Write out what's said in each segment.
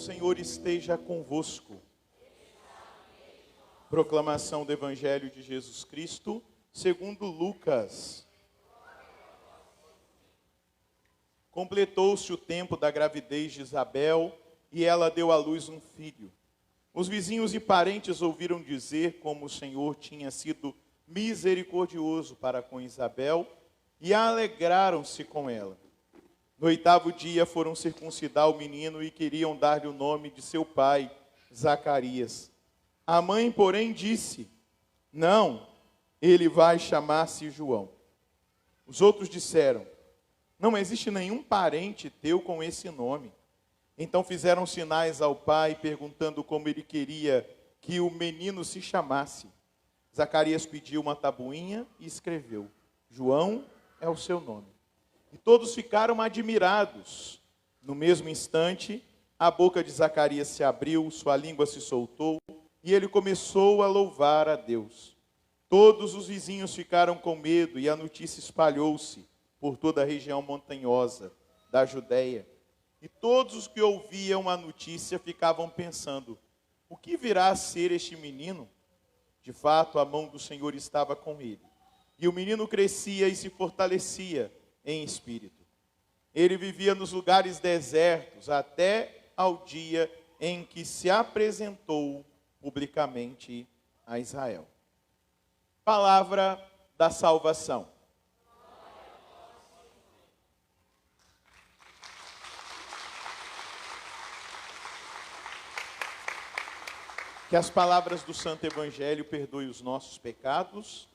Senhor esteja convosco. Proclamação do Evangelho de Jesus Cristo, segundo Lucas. Completou-se o tempo da gravidez de Isabel e ela deu à luz um filho. Os vizinhos e parentes ouviram dizer como o Senhor tinha sido misericordioso para com Isabel e alegraram-se com ela. No 8º dia foram circuncidar o menino e queriam dar-lhe o nome de seu pai, Zacarias. A mãe, porém, disse: não, ele vai chamar-se João. Os outros disseram: não existe nenhum parente teu com esse nome. Então fizeram sinais ao pai, perguntando como ele queria que o menino se chamasse. Zacarias pediu uma tabuinha e escreveu: João é o seu nome. E todos ficaram admirados. No mesmo instante, a boca de Zacarias se abriu, sua língua se soltou, e ele começou a louvar a Deus. Todos os vizinhos ficaram com medo, e a notícia espalhou-se por toda a região montanhosa da Judéia. E todos os que ouviam a notícia ficavam pensando: o que virá a ser este menino? De fato, a mão do Senhor estava com ele. E o menino crescia e se fortalecia em espírito. Ele vivia nos lugares desertos até ao dia em que se apresentou publicamente a Israel. Palavra da salvação. Que as palavras do Santo Evangelho perdoem os nossos pecados.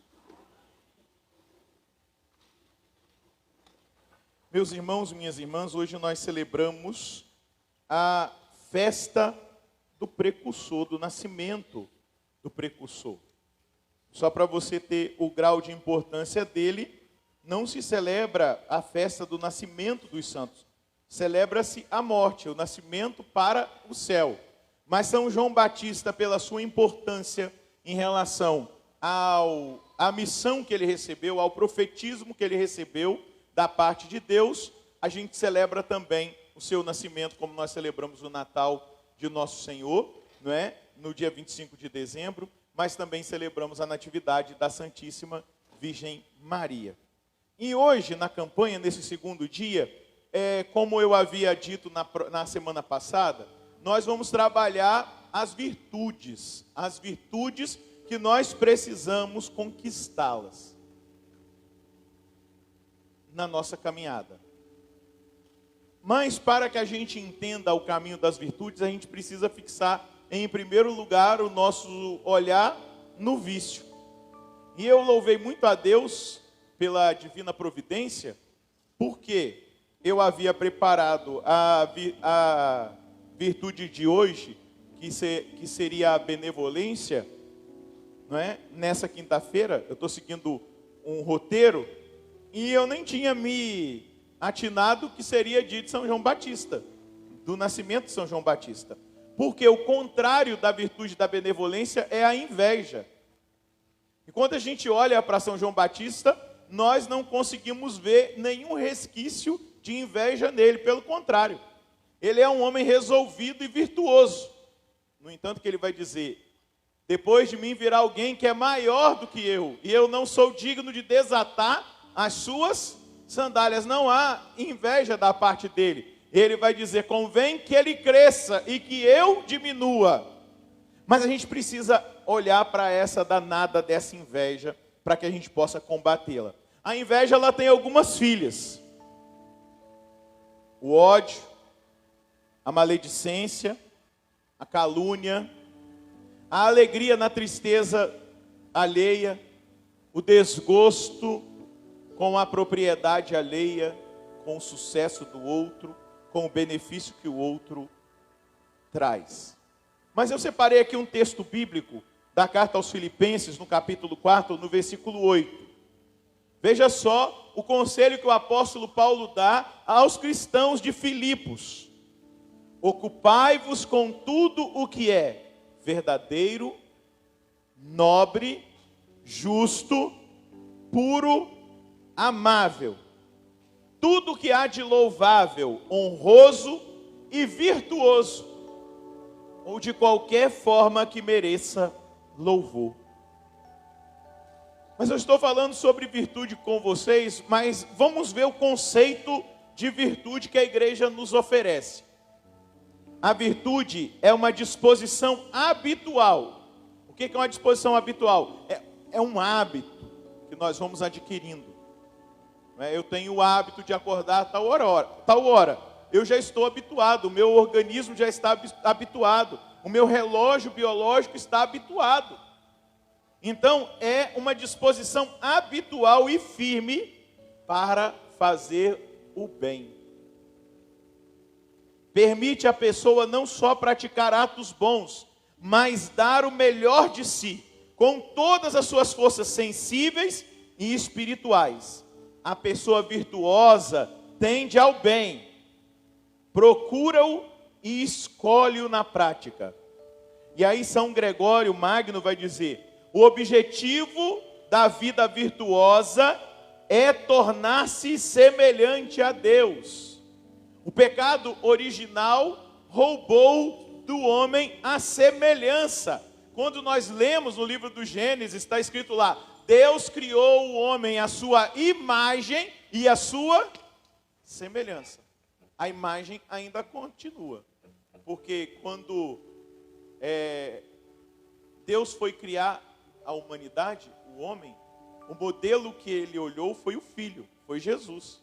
Meus irmãos, minhas irmãs, hoje nós celebramos a festa do precursor, do nascimento do precursor. Só para você ter o grau de importância dele, não se celebra a festa do nascimento dos santos. Celebra-se a morte, o nascimento para o céu. Mas São João Batista, pela sua importância em relação à missão que ele recebeu, ao profetismo que ele recebeu da parte de Deus, a gente celebra também o seu nascimento, como nós celebramos o Natal de Nosso Senhor, não é? No dia 25 de dezembro, mas também celebramos a Natividade da Santíssima Virgem Maria. E hoje, na campanha, nesse segundo dia, como eu havia dito na semana passada, nós vamos trabalhar as virtudes que nós precisamos conquistá-las na nossa caminhada. Mas para que a gente entenda o caminho das virtudes, a gente precisa fixar em primeiro lugar o nosso olhar no vício. E eu louvei muito a Deus pela divina providência, porque eu havia preparado a virtude de hoje, que seria a benevolência, não é? Nessa quinta-feira, eu estou seguindo um roteiro, e eu nem tinha me atinado que seria dia de São João Batista, do nascimento de São João Batista. Porque o contrário da virtude da benevolência é a inveja. E quando a gente olha para São João Batista, nós não conseguimos ver nenhum resquício de inveja nele, pelo contrário. Ele é um homem resolvido e virtuoso. No entanto, que ele vai dizer: depois de mim virá alguém que é maior do que eu, e eu não sou digno de desatar as suas sandálias. Não há inveja da parte dele. Ele vai dizer: convém que ele cresça e que eu diminua. Mas a gente precisa olhar para essa danada dessa inveja, para que a gente possa combatê-la. A inveja, ela tem algumas filhas: o ódio, a maledicência, a calúnia, a alegria na tristeza alheia, o desgosto com a propriedade alheia, com o sucesso do outro, com o benefício que o outro traz. Mas eu separei aqui um texto bíblico da carta aos Filipenses, no capítulo 4, no versículo 8. Veja só o conselho que o apóstolo Paulo dá aos cristãos de Filipos: ocupai-vos com tudo o que é verdadeiro, nobre, justo, puro, amável. Tudo que há de louvável, honroso e virtuoso. ou de qualquer forma que mereça louvor. Mas eu estou falando sobre virtude com vocês, mas vamos ver o conceito de virtude que a igreja nos oferece. A virtude é uma disposição habitual. O que é uma disposição habitual? É um hábito que nós vamos adquirindo. Eu tenho o hábito de acordar tal hora. Eu já estou habituado, o meu organismo já está habituado, o meu relógio biológico está habituado. Então, é uma disposição habitual e firme para fazer o bem. Permite a pessoa não só praticar atos bons, mas dar o melhor de si, com todas as suas forças sensíveis e espirituais. A pessoa virtuosa tende ao bem, procura-o e escolhe-o na prática. E aí São Gregório Magno vai dizer: o objetivo da vida virtuosa é tornar-se semelhante a Deus. O pecado original roubou do homem a semelhança. Quando nós lemos no livro do Gênesis, está escrito lá: Deus criou o homem à sua imagem e à sua semelhança. A imagem ainda continua, porque quando Deus foi criar a humanidade, o homem, o modelo que ele olhou foi o Filho, foi Jesus.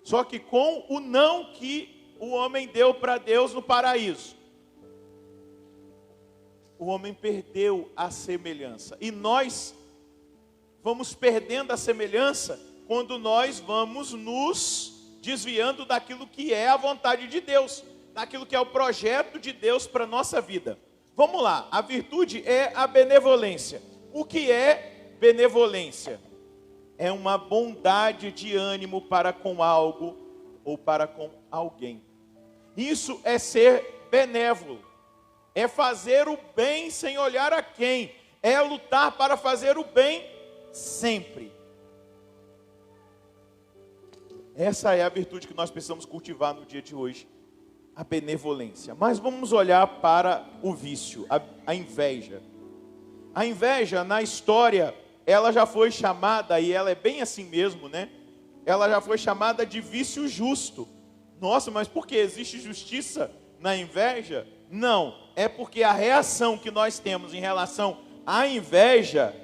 Só que com o não que o homem deu para Deus no paraíso, o homem perdeu a semelhança. E nós vamos perdendo a semelhança quando nós vamos nos desviando daquilo que é a vontade de Deus, daquilo que é o projeto de Deus para a nossa vida. Vamos lá, a virtude é a benevolência. O que é benevolência? É uma bondade de ânimo para com algo ou para com alguém. Isso é ser benévolo. É fazer o bem sem olhar a quem. É lutar para fazer o bem sempre. Essa é a virtude que nós precisamos cultivar no dia de hoje. A benevolência. Mas vamos olhar para o vício, a inveja. A inveja na história, ela já foi chamada, e ela é bem assim mesmo, né? Ela já foi chamada de vício justo. Nossa, mas por que existe justiça na inveja? Não, é porque a reação que nós temos em relação à inveja,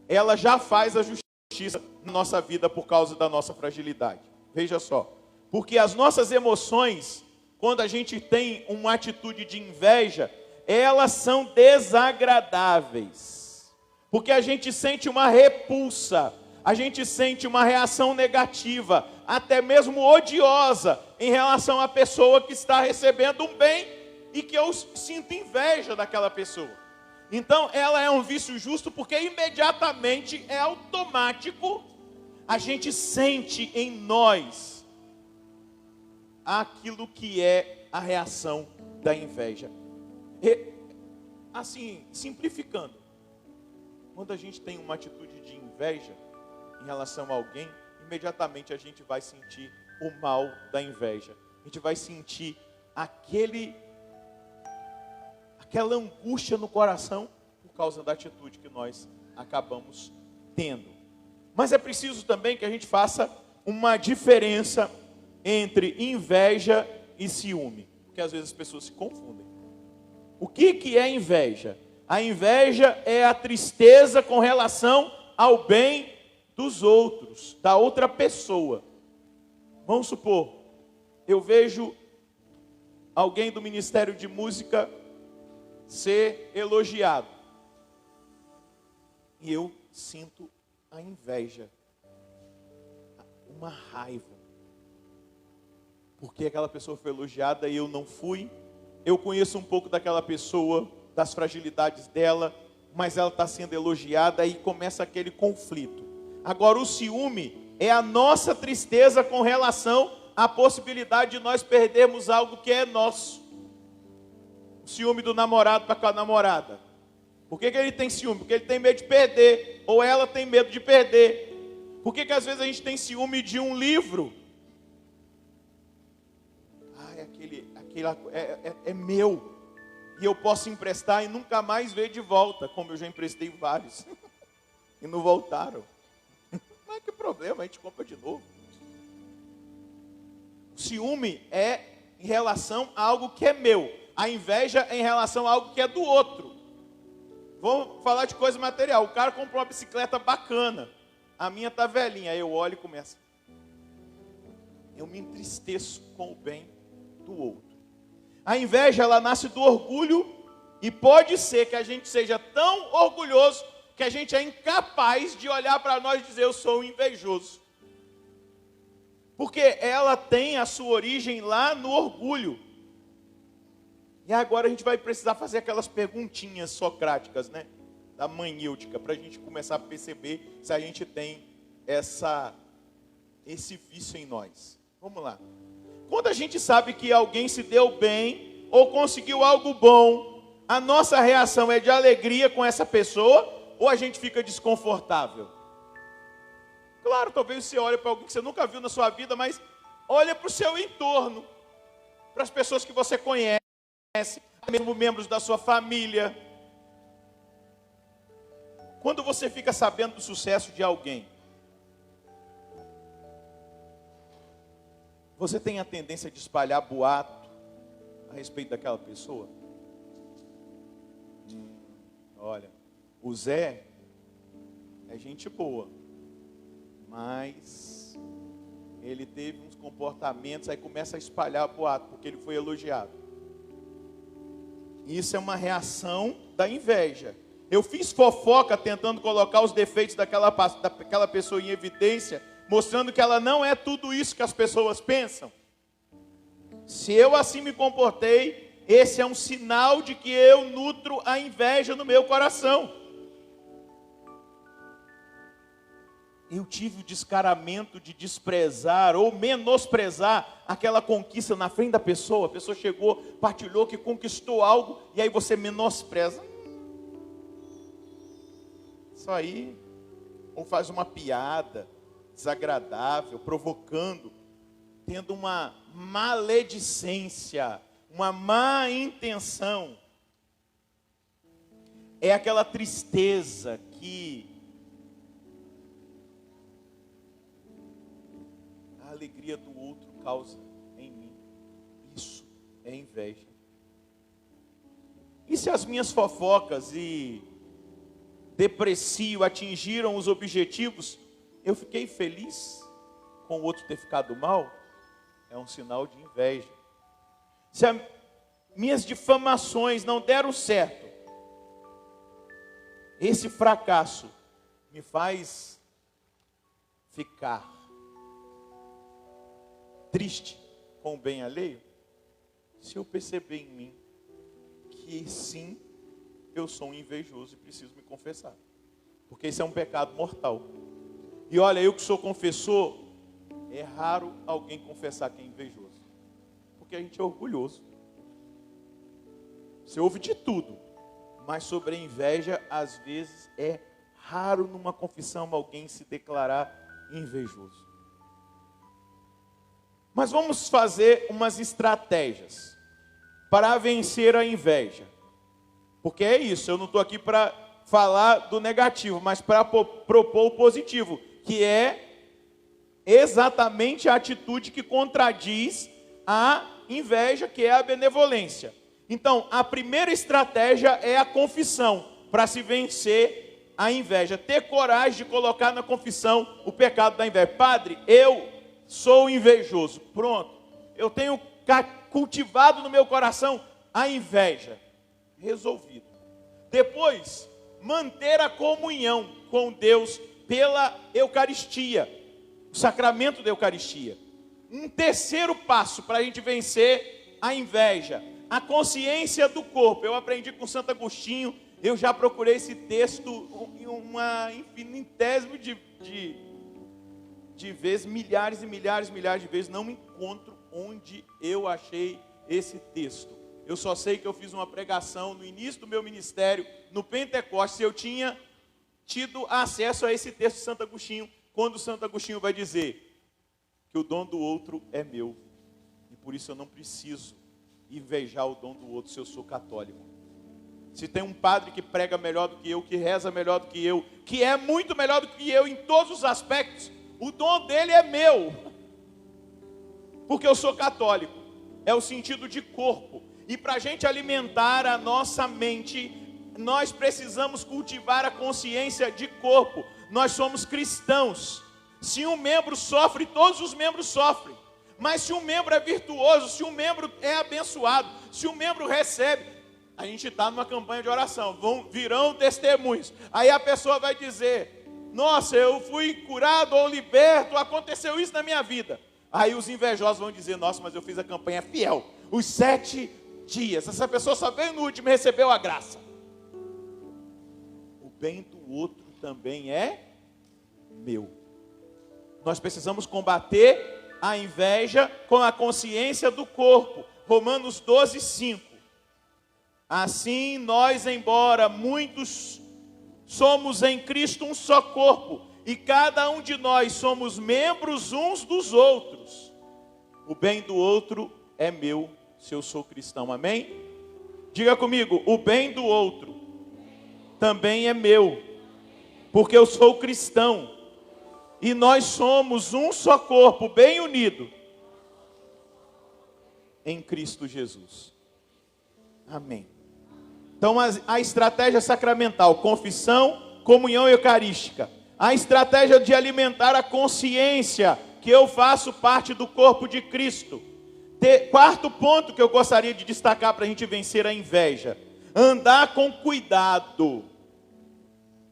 ela já faz a justiça na nossa vida por causa da nossa fragilidade. Veja só, porque as nossas emoções, quando a gente tem uma atitude de inveja, elas são desagradáveis, porque a gente sente uma repulsa, a gente sente uma reação negativa, até mesmo odiosa, em relação à pessoa que está recebendo um bem, e que eu sinto inveja daquela pessoa. Então ela é um vício justo, porque imediatamente, é automático, a gente sente em nós aquilo que é a reação da inveja. Assim, simplificando, quando a gente tem uma atitude de inveja em relação a alguém, imediatamente a gente vai sentir o mal da inveja. A gente vai sentir aquela angústia no coração por causa da atitude que nós acabamos tendo. Mas é preciso também que a gente faça uma diferença entre inveja e ciúme, porque às vezes as pessoas se confundem. O que é inveja? A inveja é a tristeza com relação ao bem dos outros, da outra pessoa. Vamos supor, eu vejo alguém do Ministério de Música ser elogiado, e eu sinto a inveja, uma raiva, porque aquela pessoa foi elogiada e eu não fui. Eu conheço um pouco daquela pessoa, das fragilidades dela, mas ela está sendo elogiada e começa aquele conflito. Agora o ciúme é a nossa tristeza com relação à possibilidade de nós perdermos algo que é nosso. O ciúme do namorado para com a namorada. Por que ele tem ciúme? Porque ele tem medo de perder, ou ela tem medo de perder. Por que às vezes a gente tem ciúme de um livro? É meu. e eu posso emprestar e nunca mais ver de volta, como eu já emprestei vários e não voltaram. Mas que problema, a gente compra de novo. O ciúme é em relação a algo que é meu. A inveja é em relação a algo que é do outro. Vamos falar de coisa material. O cara comprou uma bicicleta bacana. A minha tá velhinha. Aí eu olho e começo. Eu me entristeço com o bem do outro. A inveja, ela nasce do orgulho. E pode ser que a gente seja tão orgulhoso que a gente é incapaz de olhar para nós e dizer, eu sou um invejoso. Porque ela tem a sua origem lá no orgulho. E agora a gente vai precisar fazer aquelas perguntinhas socráticas, né? Da mãêutica, para a gente começar a perceber se a gente tem esse vício em nós. Vamos lá. Quando a gente sabe que alguém se deu bem ou conseguiu algo bom, a nossa reação é de alegria com essa pessoa ou a gente fica desconfortável? Claro, talvez você olhe para alguém que você nunca viu na sua vida, mas olha para o seu entorno, para as pessoas que você conhece, mesmo membros da sua família. Quando você fica sabendo do sucesso de alguém, você tem a tendência de espalhar boato a respeito daquela pessoa? Olha, o Zé é gente boa, mas ele teve uns comportamentos, aí começa a espalhar boato, porque ele foi elogiado. Isso é uma reação da inveja. Eu fiz fofoca tentando colocar os defeitos daquela pessoa em evidência, mostrando que ela não é tudo isso que as pessoas pensam. Se eu assim me comportei, esse é um sinal de que eu nutro a inveja no meu coração. Eu tive o descaramento de desprezar ou menosprezar aquela conquista na frente da pessoa. A pessoa chegou, partilhou que conquistou algo, e aí você menospreza. Isso aí, ou faz uma piada desagradável, provocando, tendo uma maledicência, uma má intenção. É aquela tristeza que a alegria do outro causa em mim. Isso é inveja. E se as minhas fofocas e deprecio atingiram os objetivos, eu fiquei feliz com o outro ter ficado mal? É um sinal de inveja. Se as minhas difamações não deram certo, esse fracasso me faz ficar triste com o bem alheio? Se eu perceber em mim que sim, eu sou um invejoso e preciso me confessar, porque isso é um pecado mortal. E olha, eu que sou confessor, é raro alguém confessar que é invejoso, porque a gente é orgulhoso. Você ouve de tudo, mas sobre a inveja, às vezes é raro numa confissão alguém se declarar invejoso. Mas vamos fazer umas estratégias para vencer a inveja. Porque é isso, eu não estou aqui para falar do negativo, mas para propor o positivo, que é exatamente a atitude que contradiz a inveja, que é a benevolência. Então, a primeira estratégia é a confissão, para se vencer a inveja. Ter coragem de colocar na confissão o pecado da inveja. Padre, eu sou invejoso. Pronto. Eu tenho cultivado no meu coração a inveja. Resolvido. Depois, manter a comunhão com Deus pela Eucaristia. O sacramento da Eucaristia. Um terceiro passo para a gente vencer a inveja. A consciência do corpo. Eu aprendi com Santo Agostinho. Eu já procurei esse texto uma infinitésima de vezes, milhares e milhares de vezes. Não me encontro onde eu achei esse texto. Eu só sei que eu fiz uma pregação no início do meu ministério, no Pentecostes, e eu tinha tido acesso a esse texto de Santo Agostinho, quando Santo Agostinho vai dizer que o dom do outro é meu, e por isso eu não preciso invejar o dom do outro se eu sou católico. Se tem um padre que prega melhor do que eu, que reza melhor do que eu, que é muito melhor do que eu em todos os aspectos, o dom dele é meu. Porque eu sou católico. É o sentido de corpo. E para a gente alimentar a nossa mente, nós precisamos cultivar a consciência de corpo. Nós somos cristãos. Se um membro sofre, todos os membros sofrem. Mas se um membro é virtuoso, se um membro é abençoado, se um membro recebe, a gente está numa campanha de oração, virão testemunhos. Aí a pessoa vai dizer, nossa, eu fui curado ou liberto, aconteceu isso na minha vida. Aí os invejosos vão dizer, nossa, mas eu fiz a campanha fiel, os 7 dias. Essa pessoa só veio no último e recebeu a graça. O bem do outro também é meu. Nós precisamos combater a inveja com a consciência do corpo. Romanos 12, 5. Assim nós, embora muitos, somos em Cristo um só corpo, e cada um de nós somos membros uns dos outros. O bem do outro é meu, se eu sou cristão, amém? Diga comigo, o bem do outro também é meu, porque eu sou cristão. E nós somos um só corpo, bem unido, em Cristo Jesus. Amém. Então a estratégia sacramental, confissão, comunhão eucarística. A estratégia de alimentar a consciência que eu faço parte do corpo de Cristo. Quarto ponto que eu gostaria de destacar para a gente vencer a inveja. Andar com cuidado,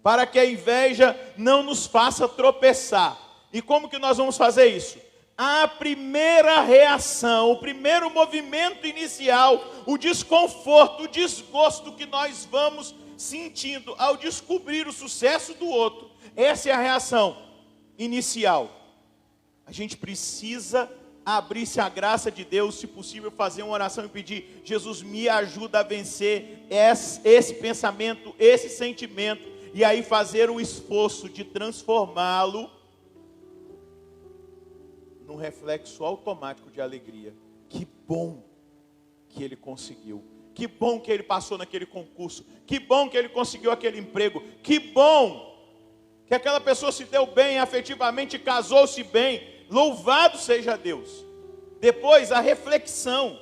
para que a inveja não nos faça tropeçar. E como que nós vamos fazer isso? A primeira reação, o primeiro movimento inicial, o desconforto, o desgosto que nós vamos sentindo ao descobrir o sucesso do outro, essa é a reação inicial. A gente precisa abrir-se à graça de Deus, se possível fazer uma oração e pedir, Jesus, me ajuda a vencer esse pensamento, esse sentimento, e aí fazer o esforço de transformá-lo num reflexo automático de alegria. Que bom que ele conseguiu. Que bom que ele passou naquele concurso. Que bom que ele conseguiu aquele emprego. Que bom que aquela pessoa se deu bem afetivamente, casou-se bem. Louvado seja Deus. Depois, a reflexão.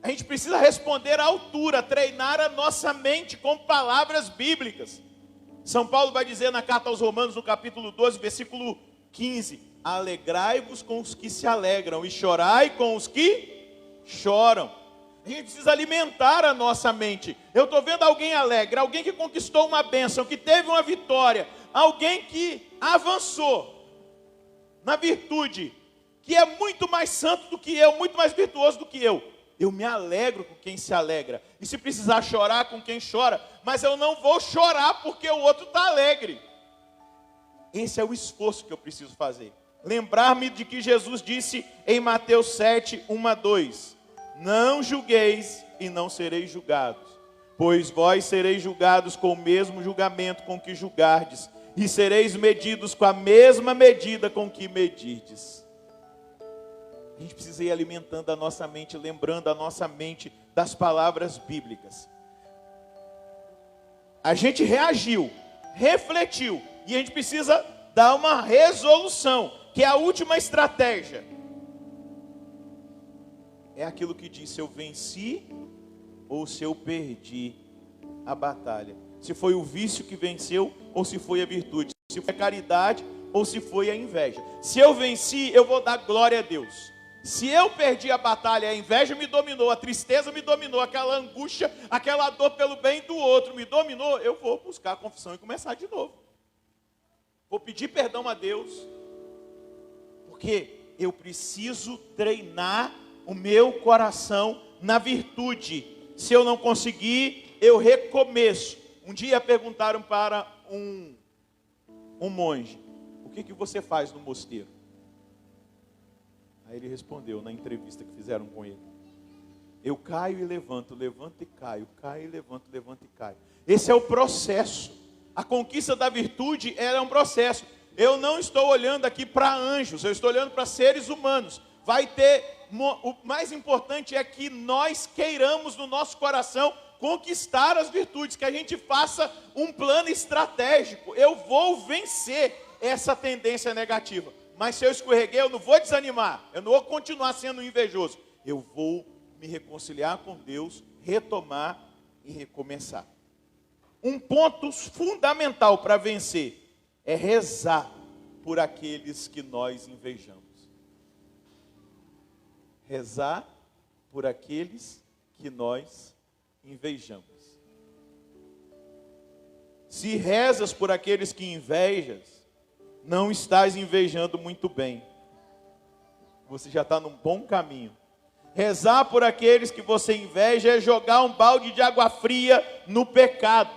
A gente precisa responder à altura, treinar a nossa mente com palavras bíblicas. São Paulo vai dizer na carta aos Romanos, no capítulo 12, versículo 15: alegrai-vos com os que se alegram e chorai com os que choram. A gente precisa alimentar a nossa mente. Eu estou vendo alguém alegre, alguém que conquistou uma bênção, que teve uma vitória, alguém que avançou na virtude, que é muito mais santo do que eu, muito mais virtuoso do que eu. Eu me alegro com quem se alegra. E se precisar chorar com quem chora, mas eu não vou chorar porque o outro está alegre. Esse é o esforço que eu preciso fazer. Lembrar-me de que Jesus disse em Mateus 7, 1 a 2. Não julgueis e não sereis julgados, pois vós sereis julgados com o mesmo julgamento com que julgardes, e sereis medidos com a mesma medida com que medirdes. A gente precisa ir alimentando a nossa mente, lembrando a nossa mente das palavras bíblicas. A gente reagiu, refletiu, e a gente precisa dar uma resolução, que é a última estratégia. É aquilo que diz, se eu venci ou se eu perdi a batalha. Se foi o vício que venceu ou se foi a virtude. Se foi a caridade ou se foi a inveja. Se eu venci, eu vou dar glória a Deus. Se eu perdi a batalha, a inveja me dominou, a tristeza me dominou, aquela angústia, aquela dor pelo bem do outro me dominou, eu vou buscar a confissão e começar de novo. Vou pedir perdão a Deus, porque eu preciso treinar o meu coração na virtude. Se eu não conseguir, eu recomeço. Um dia perguntaram para um monge, o que você faz no mosteiro? Aí ele respondeu na entrevista que fizeram com ele: eu caio e levanto, levanto e caio e levanto e caio. Esse é o processo. A conquista da virtude é um processo. Eu não estou olhando aqui para anjos, eu estou olhando para seres humanos. Vai ter mais importante é que nós queiramos no nosso coração conquistar as virtudes, que a gente faça um plano estratégico. Eu vou vencer essa tendência negativa. Mas se eu escorreguei, eu não vou desanimar, eu não vou continuar sendo invejoso. Eu vou me reconciliar com Deus, retomar e recomeçar. Um ponto fundamental para vencer é rezar por aqueles que nós invejamos. Rezar por aqueles que nós invejamos. Se rezas por aqueles que invejas, não estás invejando muito bem. Você já está num bom caminho. Rezar por aqueles que você inveja é jogar um balde de água fria no pecado.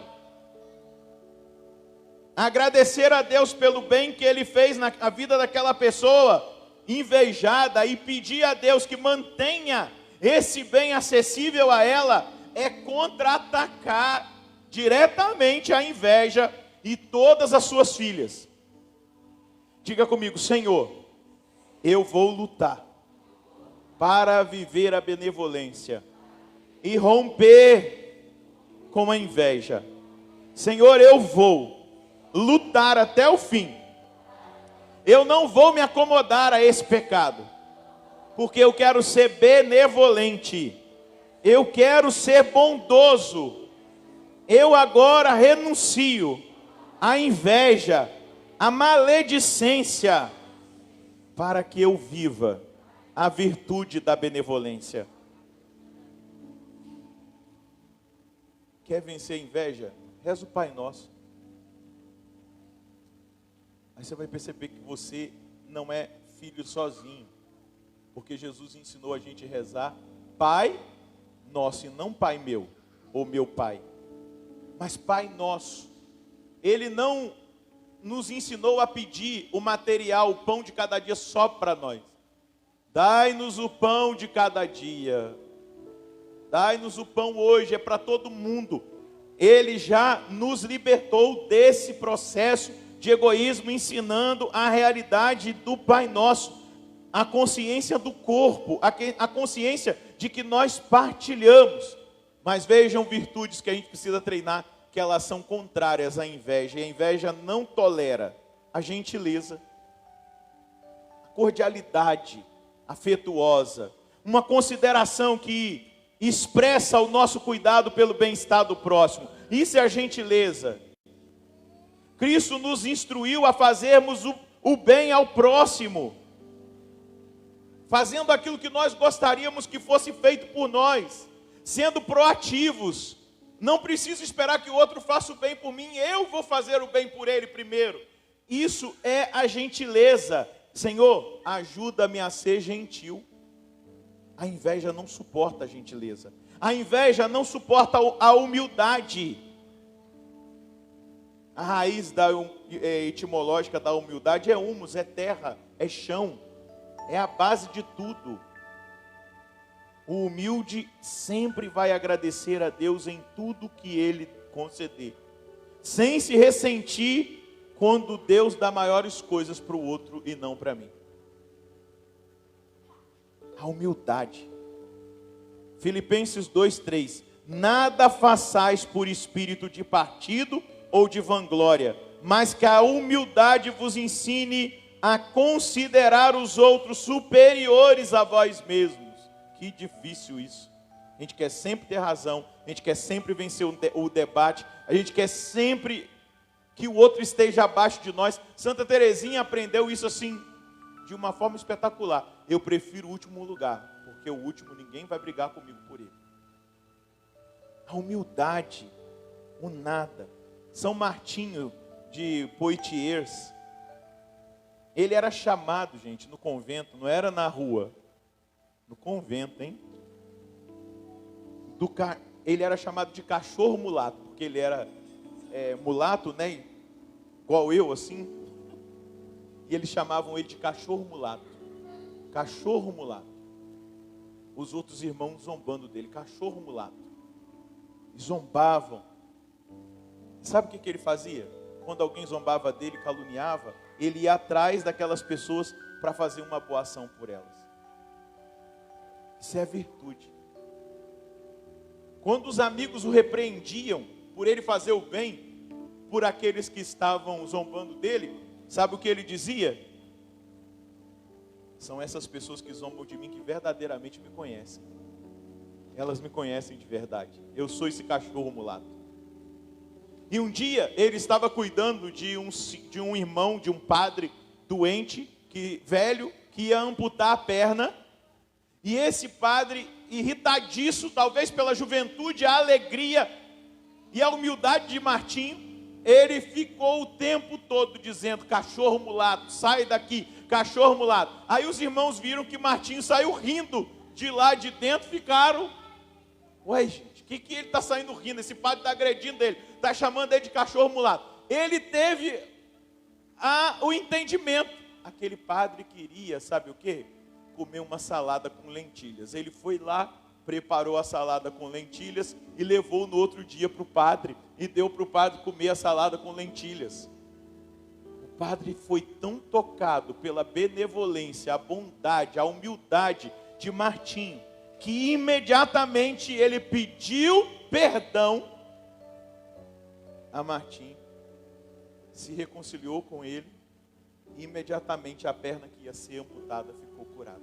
Agradecer a Deus pelo bem que Ele fez na vida daquela pessoa invejada e pedir a Deus que mantenha esse bem acessível a ela é contra-atacar diretamente a inveja e todas as suas filhas. Diga comigo: Senhor, eu vou lutar para viver a benevolência e romper com a inveja. Senhor, eu vou lutar até o fim. Eu não vou me acomodar a esse pecado, porque eu quero ser benevolente, eu quero ser bondoso. Eu agora renuncio à inveja, à maledicência, para que eu viva a virtude da benevolência. Quer vencer a inveja? Reza o Pai Nosso. Aí você vai perceber que você não é filho sozinho, porque Jesus ensinou a gente a rezar Pai Nosso, e não Pai meu, ou meu Pai, mas Pai Nosso. Ele não nos ensinou a pedir o material, o pão de cada dia só para nós. Dai-nos o pão de cada dia. Dai-nos o pão hoje, é para todo mundo. Ele já nos libertou desse processo de egoísmo, ensinando a realidade do Pai Nosso, a consciência do corpo, a consciência de que nós partilhamos. Mas vejam virtudes que a gente precisa treinar, que elas são contrárias à inveja, e a inveja não tolera a gentileza, a cordialidade afetuosa, uma consideração que expressa o nosso cuidado pelo bem-estar do próximo. Isso é a gentileza. Cristo nos instruiu a fazermos o bem ao próximo, fazendo aquilo que nós gostaríamos que fosse feito por nós, sendo proativos. Não preciso esperar que o outro faça o bem por mim, eu vou fazer o bem por ele primeiro. Isso é a gentileza. Senhor, ajuda-me a ser gentil. A inveja não suporta a gentileza. A inveja não suporta a humildade. A raiz etimológica da humildade é humus, é terra, é chão, é a base de tudo. O humilde sempre vai agradecer a Deus em tudo que Ele conceder, sem se ressentir quando Deus dá maiores coisas para o outro e não para mim. A humildade. Filipenses 2:3. Nada façais por espírito de partido ou de vanglória, mas que a humildade vos ensine a considerar os outros superiores a vós mesmos. Que difícil isso. A gente quer sempre ter razão, a gente quer sempre vencer o debate, a gente quer sempre que o outro esteja abaixo de nós. Santa Teresinha aprendeu isso assim, de uma forma espetacular. Eu prefiro o último lugar, porque o último ninguém vai brigar comigo por ele. A humildade, o nada. São Martinho de Poitiers, ele era chamado, gente, no convento, não era na rua, no convento, hein? Ele era chamado de cachorro mulato, porque ele era mulato, né? Igual eu, assim. E eles chamavam ele de cachorro mulato. Cachorro mulato. Os outros irmãos zombando dele, cachorro mulato. E zombavam. Sabe o que ele fazia? Quando alguém zombava dele, caluniava, ele ia atrás daquelas pessoas para fazer uma boa ação por elas. Isso é virtude. Quando os amigos o repreendiam por ele fazer o bem por aqueles que estavam zombando dele, sabe o que ele dizia? São essas pessoas que zombam de mim que verdadeiramente me conhecem. Elas me conhecem de verdade. Eu sou esse cachorro mulato. E um dia ele estava cuidando de um irmão, de um padre doente, velho, que ia amputar a perna. E esse padre, irritadiço, talvez pela juventude, a alegria e a humildade de Martinho, ele ficou o tempo todo dizendo: cachorro mulato, sai daqui, cachorro mulato. Aí os irmãos viram que Martinho saiu rindo de lá de dentro, ficaram: ué, gente, o que ele está saindo rindo? Esse padre está agredindo ele, está chamando ele de cachorro mulato. Ele teve o entendimento. Aquele padre queria, sabe o quê? Comer uma salada com lentilhas. Ele foi lá, preparou a salada com lentilhas e levou no outro dia para o padre e deu para o padre comer a salada com lentilhas. O padre foi tão tocado pela benevolência, a bondade, a humildade de Martinho, que imediatamente ele pediu perdão a Martinho, se reconciliou com ele e imediatamente a perna que ia ser amputada ficou curada.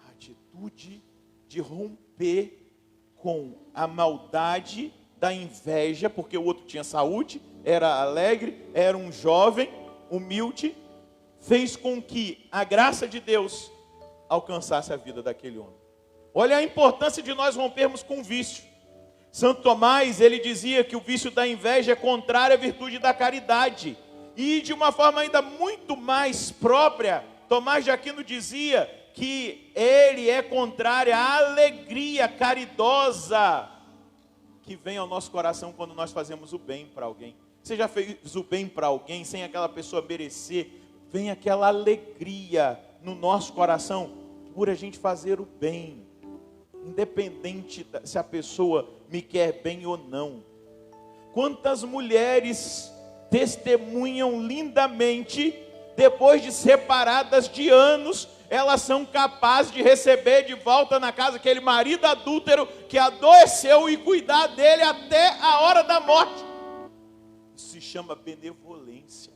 A atitude de romper com a maldade da inveja, porque o outro tinha saúde, era alegre, era um jovem, humilde, fez com que a graça de Deus alcançasse a vida daquele homem. Olha a importância de nós rompermos com o vício. Santo Tomás, ele dizia que o vício da inveja é contrário à virtude da caridade. E de uma forma ainda muito mais própria, Tomás de Aquino dizia que ele é contrário à alegria caridosa que vem ao nosso coração quando nós fazemos o bem para alguém. Você já fez o bem para alguém sem aquela pessoa merecer? Vem aquela alegria no nosso coração por a gente fazer o bem, independente se a pessoa me quer bem ou não. Quantas mulheres testemunham lindamente, depois de separadas de anos, elas são capazes de receber de volta na casa aquele marido adúltero que adoeceu e cuidar dele até a hora da morte. Isso se chama benevolência.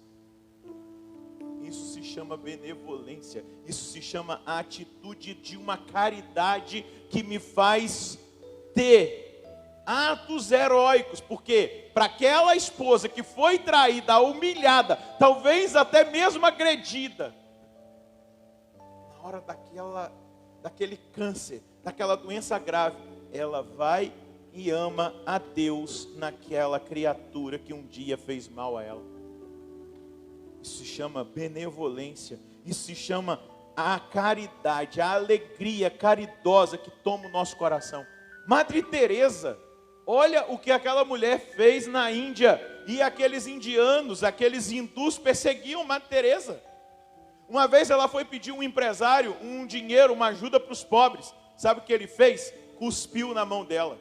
Isso se chama benevolência. Isso se chama a atitude de uma caridade que me faz ter atos heróicos, porque para aquela esposa que foi traída, humilhada, talvez até mesmo agredida, na hora daquele câncer, daquela doença grave, ela vai e ama a Deus naquela criatura que um dia fez mal a ela. Isso se chama benevolência, isso se chama a caridade, a alegria caridosa que toma o nosso coração. Madre Teresa, olha o que aquela mulher fez na Índia, e aqueles indianos, aqueles hindus perseguiam Madre Teresa. Uma vez ela foi pedir um empresário um dinheiro, uma ajuda para os pobres. Sabe o que ele fez? Cuspiu na mão dela.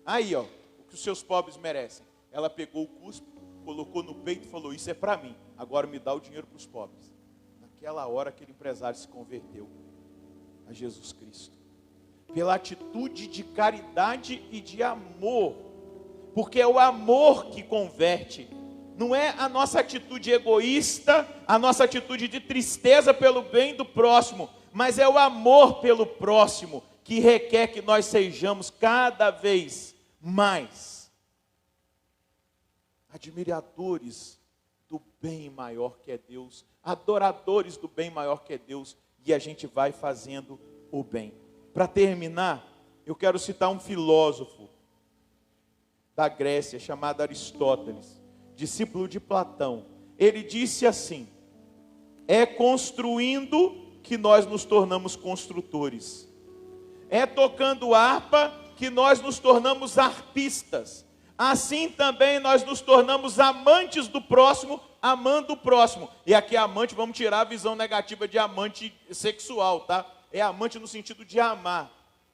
Aí, ó, o que os seus pobres merecem. Ela pegou o cuspe, colocou no peito e falou: isso é para mim, agora me dá o dinheiro para os pobres. Naquela hora aquele empresário se converteu a Jesus Cristo. Pela atitude de caridade e de amor, porque é o amor que converte, não é a nossa atitude egoísta, a nossa atitude de tristeza pelo bem do próximo, mas é o amor pelo próximo que requer que nós sejamos cada vez mais admiradores do bem maior que é Deus, adoradores do bem maior que é Deus, e a gente vai fazendo o bem. Para terminar, eu quero citar um filósofo da Grécia chamado Aristóteles, discípulo de Platão. Ele disse assim: é construindo que nós nos tornamos construtores, é tocando harpa que nós nos tornamos harpistas, assim também nós nos tornamos amantes do próximo, amando o próximo. E aqui amante, vamos tirar a visão negativa de amante sexual, tá? É amante no sentido de amar.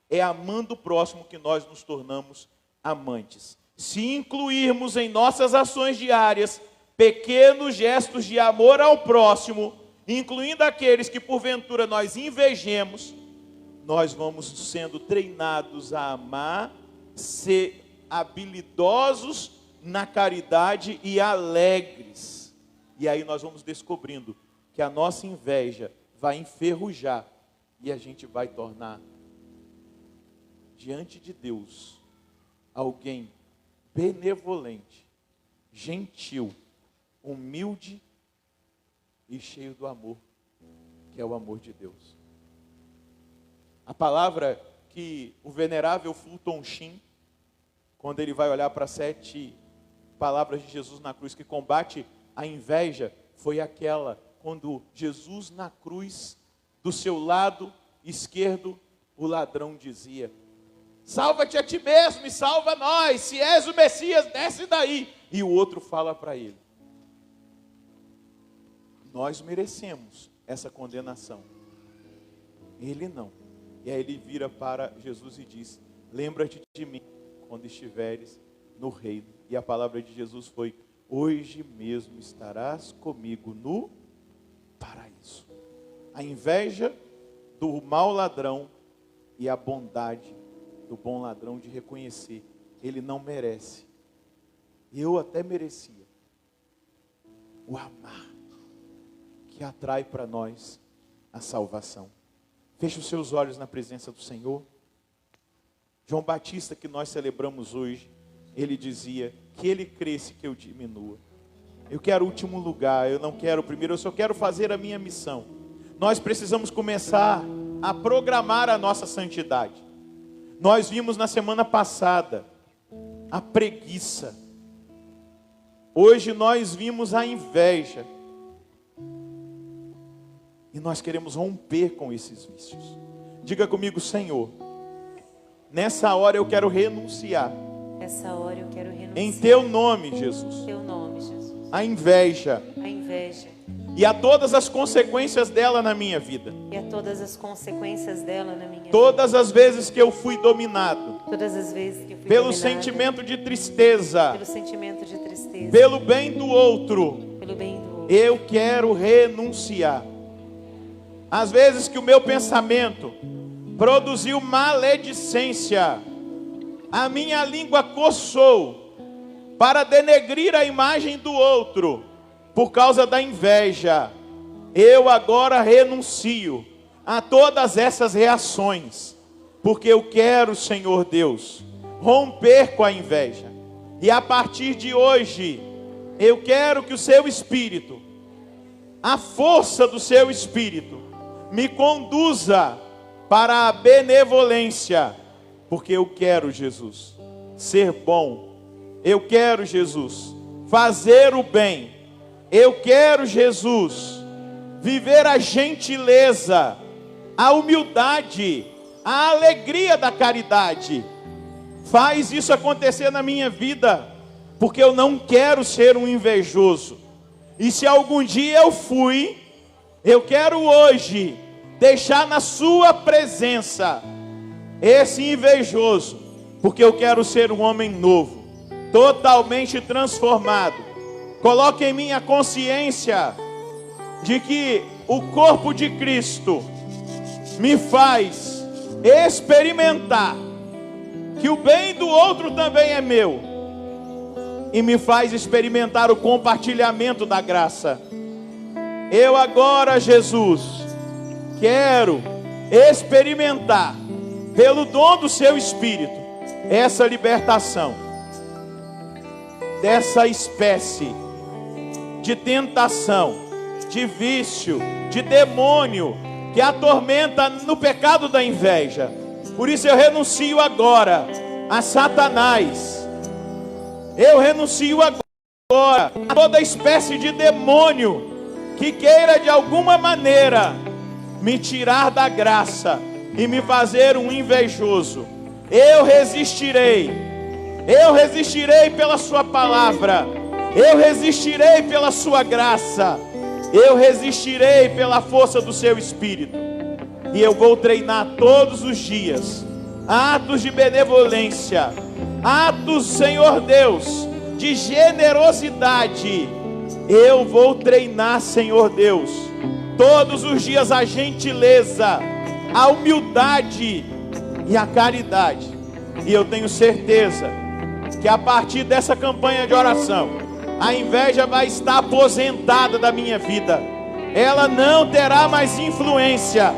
É amando o próximo que nós nos tornamos amantes. Se incluirmos em nossas ações diárias pequenos gestos de amor ao próximo, incluindo aqueles que porventura nós invejemos, nós vamos sendo treinados a amar, ser habilidosos na caridade e alegres. E aí nós vamos descobrindo que a nossa inveja vai enferrujar e a gente vai tornar diante de Deus alguém benevolente, gentil, humilde e cheio do amor, que é o amor de Deus. A palavra que o venerável Fulton Sheen, quando ele vai olhar para 7 palavras de Jesus na cruz que combate a inveja, foi aquela quando Jesus na cruz, do seu lado esquerdo, o ladrão dizia: salva-te a ti mesmo e salva nós, se és o Messias, desce daí. E o outro fala para ele: nós merecemos essa condenação, ele não. E aí ele vira para Jesus e diz: lembra-te de mim quando estiveres no reino. E a palavra de Jesus foi: hoje mesmo estarás comigo no paraíso. A inveja do mau ladrão e a bondade do bom ladrão de reconhecer: ele não merece, eu até merecia. O amar que atrai para nós a salvação. Feche os seus olhos na presença do Senhor. João Batista, que nós celebramos hoje, ele dizia: que ele cresça, que eu diminua. Eu quero o último lugar, eu não quero o primeiro, eu só quero fazer a minha missão. Nós precisamos começar a programar a nossa santidade. Nós vimos na semana passada a preguiça. Hoje nós vimos a inveja. E nós queremos romper com esses vícios. Diga comigo: Senhor, nessa hora eu quero renunciar. Nessa hora eu quero renunciar. Em teu nome, Jesus. Em teu nome, Jesus. A inveja. A inveja. E a todas as consequências dela na minha vida. E a todas as consequências dela na minha vida. Todas as vezes que eu fui dominado. Todas as vezes que eu fui pelo dominado, sentimento de tristeza. pelo sentimento de tristeza. Pelo bem do outro. Pelo bem do outro. Eu quero renunciar. Às vezes que o meu pensamento produziu maledicência, a minha língua coçou para denegrir a imagem do outro, por causa da inveja. Eu agora renuncio a todas essas reações, porque eu quero, Senhor Deus, romper com a inveja. E a partir de hoje, eu quero que o seu Espírito, a força do seu Espírito, me conduza para a benevolência, porque eu quero, Jesus, ser bom. Eu quero, Jesus, fazer o bem. Eu quero, Jesus, viver a gentileza, a humildade, a alegria da caridade. Faz isso acontecer na minha vida, porque eu não quero ser um invejoso. E se algum dia eu fui, eu quero hoje deixar na sua presença esse invejoso, porque eu quero ser um homem novo, totalmente transformado. Coloque em mim a consciência de que o corpo de Cristo me faz experimentar que o bem do outro também é meu, e me faz experimentar o compartilhamento da graça. Eu agora, Jesus, quero experimentar, pelo dom do seu Espírito, essa libertação dessa espécie de tentação, de vício, de demônio que atormenta no pecado da inveja. Por isso eu renuncio agora a Satanás. Eu renuncio agora a toda espécie de demônio que queira de alguma maneira me tirar da graça e me fazer um invejoso. Eu resistirei pela sua palavra, eu resistirei pela sua graça, eu resistirei pela força do seu Espírito, e eu vou treinar todos os dias atos de benevolência, atos, Senhor Deus, de generosidade. Eu vou treinar, Senhor Deus, todos os dias a gentileza, a humildade e a caridade. E eu tenho certeza que a partir dessa campanha de oração, a inveja vai estar aposentada da minha vida. Ela não terá mais influência,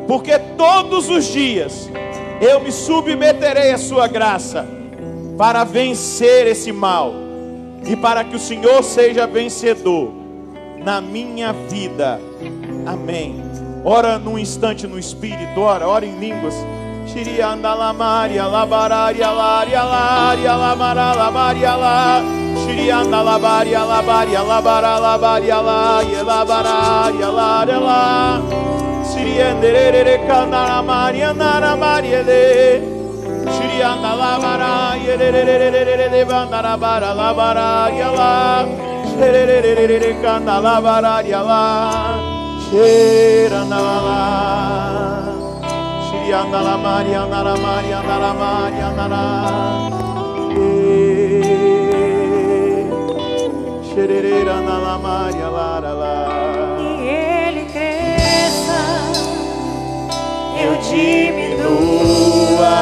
porque todos os dias eu me submeterei à sua graça para vencer esse mal e para que o Senhor seja vencedor na minha vida. Amém. Ora num instante no Espírito, ora em línguas. Shirianda la maria la bararia laria laria la mara la maria la. Shirianda la baria la baria la bara la baria la e la bararia la la. Shiriandere kana la maria na maria le. Shirianda la bara e le banda la bara la bararia la. Shiriandere kana la bararia la. Shiranda la. Shirianda la Maria, Nara Maria, Nara Maria, Nara. Xerereira na Maria, Lara, Lara. Que ele cresça, eu diminua,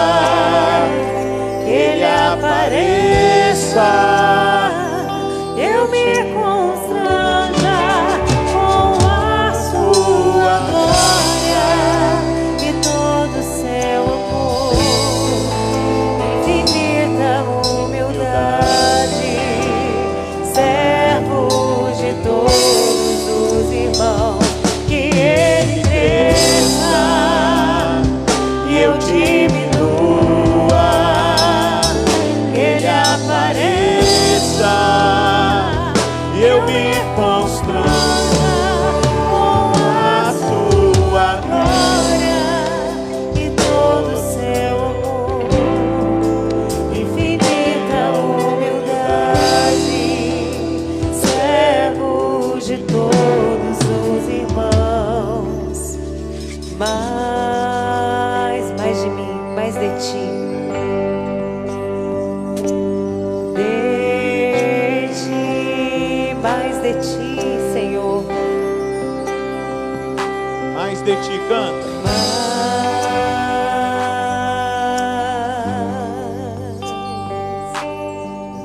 que ele apareça, eu me constranja com a sua glória e todo o seu amor, infinita humildade, servo de todos os irmãos. Que ele cresça e eu diminua, que ele apareça e eu me constranja com a sua glória e todo o seu amor, infinita humildade, servo de todos os irmãos. Mais de mim, mais de ti. Mais de ti, Senhor. Mais de ti, canta.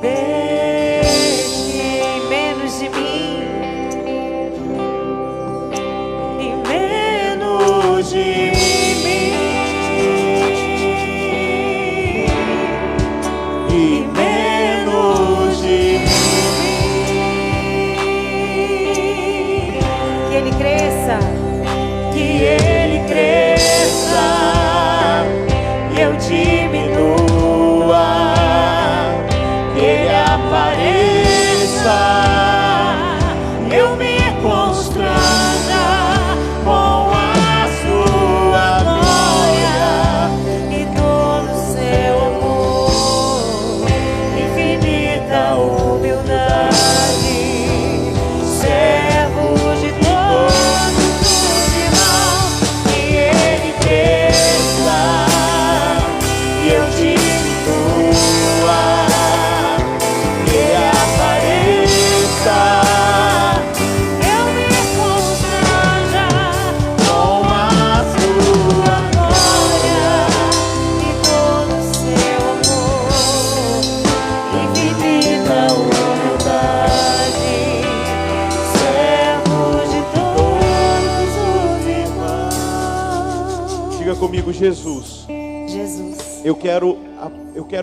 Mais de ti, menos de mim e menos de mim E menos de que ele cresça, e eu diminua, que ele apareça, eu me constranja com a sua glória e todo o seu amor, infinita humildade, servo de todos os irmãos. Que ele cresça e eu diminua, que ele apareça, eu me constranja com a sua glória e todo o seu amor, infinita humildade, servo de todos os irmãos. diga comigo, Jesus, Jesus, eu quero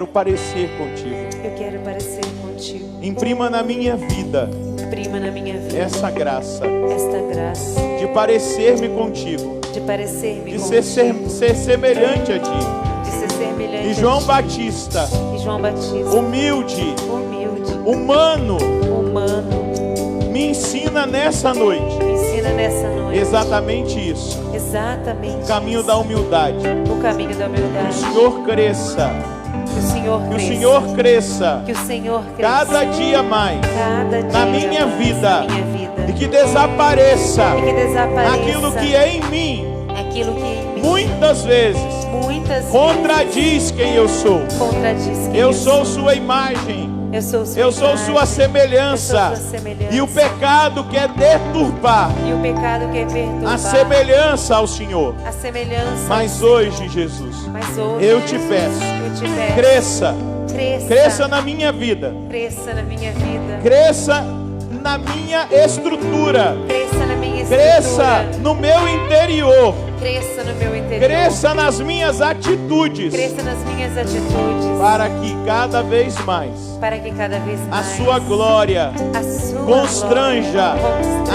parecer contigo. eu quero parecer contigo. Imprima na minha vida Imprima na minha vida essa graça esta graça de parecer-me contigo, de parecer-me de contigo, ser semelhante a ti. de ser semelhante E a João ti. Batista, E João Batista, humilde, humilde, humano, humano, me ensina nessa noite me ensina nessa noite exatamente isso. exatamente O caminho isso. da humildade. O caminho da Que o humildade. Senhor cresça, Que o Senhor que o cresça. Senhor cresça Que o Senhor cresça cada dia mais cada dia na minha mais vida, na minha vida. e que desapareça E que desapareça aquilo que é em mim, aquilo que em mim muitas vezes muitas contradiz quem eu sou. vezes contradiz quem Eu sou sua imagem, Eu sou sua semelhança. E o pecado quer deturpar a semelhança ao Senhor. Mas hoje, Jesus, eu te peço, cresça na minha vida. Cresça na minha estrutura. Cresça no meu interior. Cresça nas minhas atitudes. Para que cada vez mais a sua glória constranja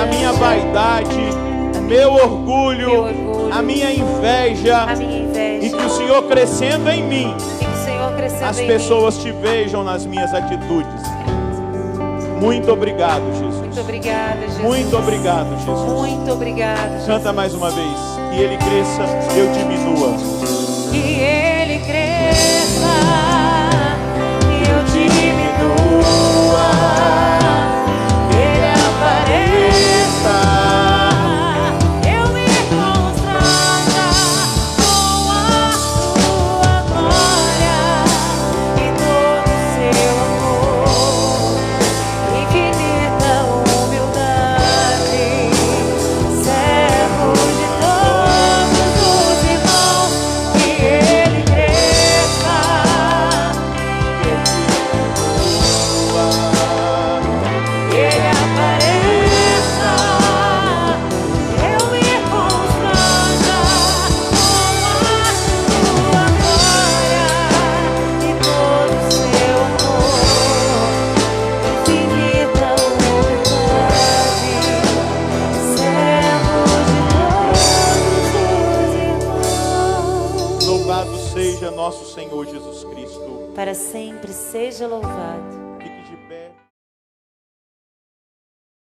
a minha vaidade, o meu orgulho, a minha inveja. E que o Senhor crescendo em mim, as pessoas te vejam nas minhas atitudes. Muito obrigado, Jesus. Muito obrigada, Jesus. Muito obrigado, Jesus. Muito obrigado, Jesus. Canta mais uma vez. Que Ele cresça, eu diminua. Que Ele cresça, que eu diminua. Que Ele apareça, eu me constranja com a sua glória e todo o seu amor. Infinita humildade, servo de todos os irmãos. Que Ele cresça, que eu diminua. Que Ele apareça, eu me constranja com a sua glória e todo o seu amor. Infinita humildade, servo de todos os irmãos. Louvado seja nosso Senhor Jesus Cristo. Para sempre seja louvado.